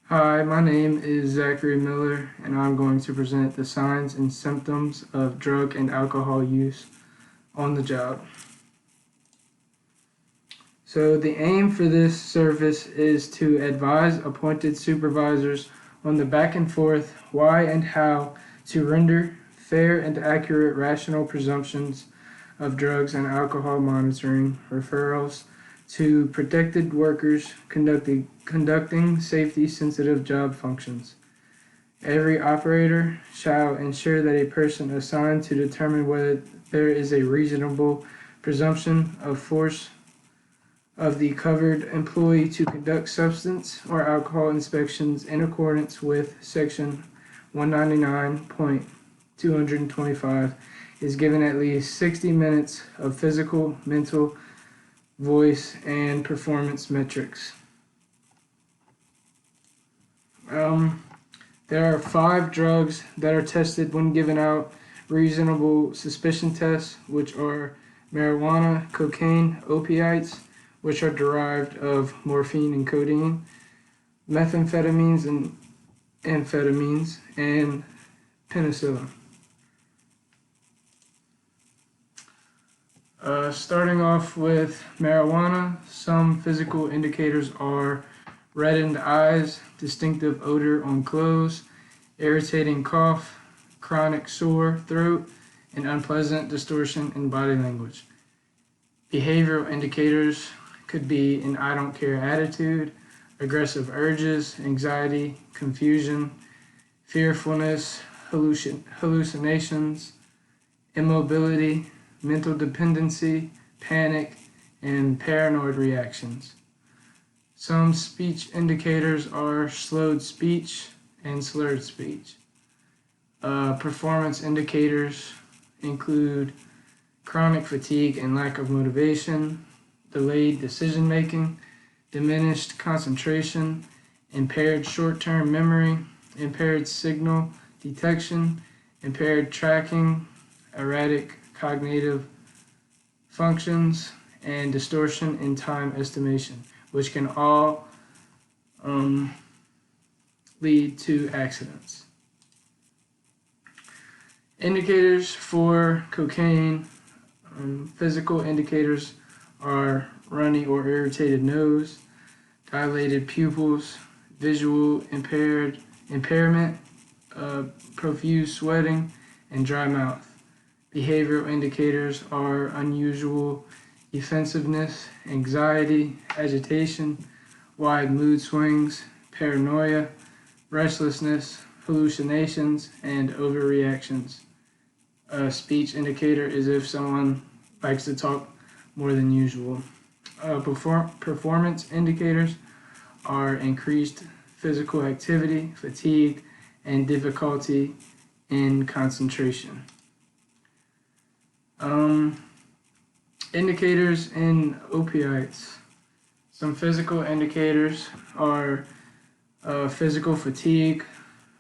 Hi, my name is Zachary Miller, and I'm going to present the signs and symptoms of drug and alcohol use on the job. So the aim for this service is to advise appointed supervisors on the back and forth why and how to render fair and accurate rational presumptions of drugs and alcohol monitoring referrals to protected workers conducting safety-sensitive job functions. Every operator shall ensure that a person assigned to determine whether there is a reasonable presumption of force of the covered employee to conduct substance or alcohol inspections in accordance with Section 199.225 is given at least 60 minutes of physical, mental, voice, and performance metrics. There are 5 drugs that are tested when given out reasonable suspicion tests, which are marijuana, cocaine, opiates, which are derived of morphine and codeine, methamphetamines and amphetamines, and penicillin. Starting off with marijuana, some physical indicators are reddened eyes, distinctive odor on clothes, irritating cough, chronic sore throat, and unpleasant distortion in body language. Behavioral indicators could be an I don't care attitude, aggressive urges, anxiety, confusion, fearfulness, hallucinations, immobility, mental dependency, panic, and paranoid reactions. Some speech indicators are slowed speech and slurred speech. Performance indicators include chronic fatigue and lack of motivation, delayed decision making, diminished concentration, impaired short-term memory, impaired signal detection, impaired tracking, erratic cognitive functions, and distortion in time estimation, which can all lead to accidents. Indicators for cocaine, physical indicators are runny or irritated nose, dilated pupils, visual impairment, profuse sweating, and dry mouth. Behavioral indicators are unusual defensiveness, anxiety, agitation, wide mood swings, paranoia, restlessness, hallucinations, and overreactions. A speech indicator is if someone likes to talk more than usual. Performance indicators are increased physical activity, fatigue, and difficulty in concentration. Indicators in opiates. Some physical indicators are physical fatigue,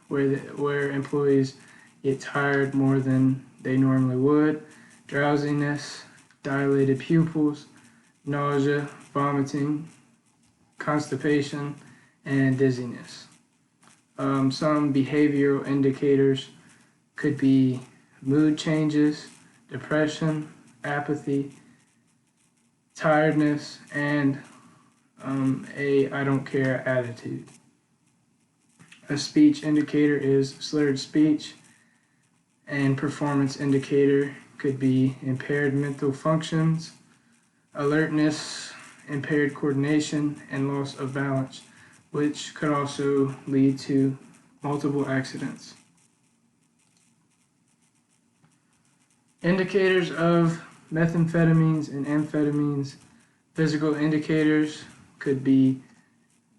where employees get tired more than they normally would, drowsiness, dilated pupils, nausea, vomiting, constipation, and dizziness. Some behavioral indicators could be mood changes, depression, apathy, tiredness, and a I don't care attitude. A speech indicator is slurred speech, and performance indicator could be impaired mental functions, alertness, impaired coordination, and loss of balance, which could also lead to multiple accidents. Indicators of methamphetamines and amphetamines. Physical indicators could be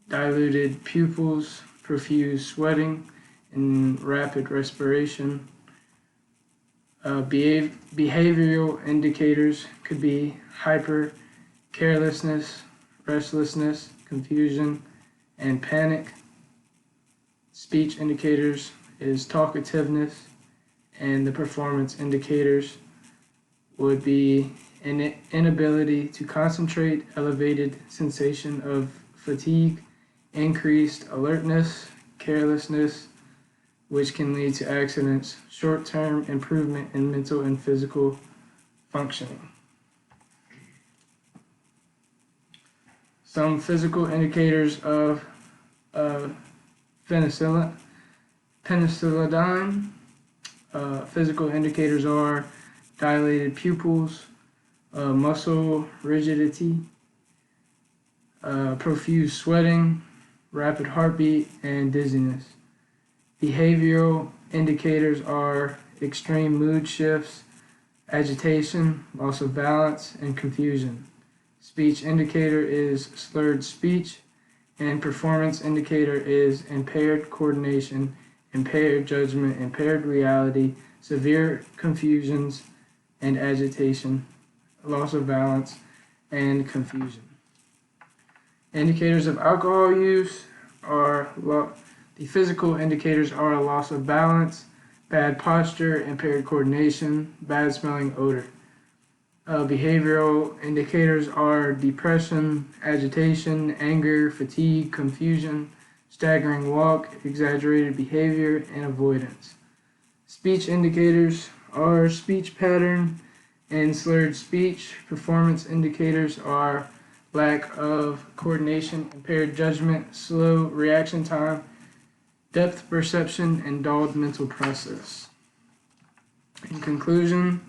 dilated pupils, profuse sweating, and rapid respiration. Behavioral indicators could be hyper, carelessness, restlessness, confusion, and panic. Speech indicators is talkativeness, and the performance indicators would be an inability to concentrate, elevated sensation of fatigue, increased alertness, carelessness, which can lead to accidents, short-term improvement in mental and physical functioning. Some physical indicators of penicillin. Physical indicators are dilated pupils, muscle rigidity, profuse sweating, rapid heartbeat, and dizziness. Behavioral indicators are extreme mood shifts, agitation, loss of balance, and confusion. Speech indicator is slurred speech, and performance indicator is impaired coordination, impaired judgment, impaired reality, severe confusions and agitation, loss of balance, and confusion. Indicators of alcohol use are the physical indicators are a loss of balance, bad posture, impaired coordination, bad smelling odor. Behavioral indicators are depression, agitation, anger, fatigue, confusion, staggering walk, exaggerated behavior, and avoidance. Speech indicators are speech pattern and slurred speech. Performance indicators are lack of coordination, impaired judgment, slow reaction time, depth perception, and dulled mental process. In conclusion,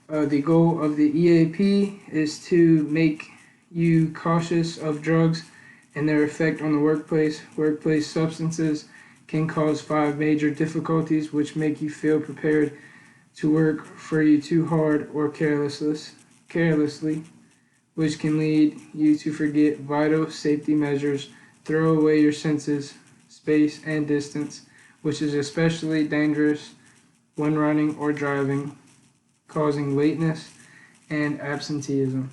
the goal of the EAP is to make you cautious of drugs and their effect on the workplace. Workplace substances can cause 5 major difficulties which make you feel prepared to work for you too hard or carelessly, which can lead you to forget vital safety measures, throw away your senses, space, and distance, which is especially dangerous when running or driving, causing lateness and absenteeism.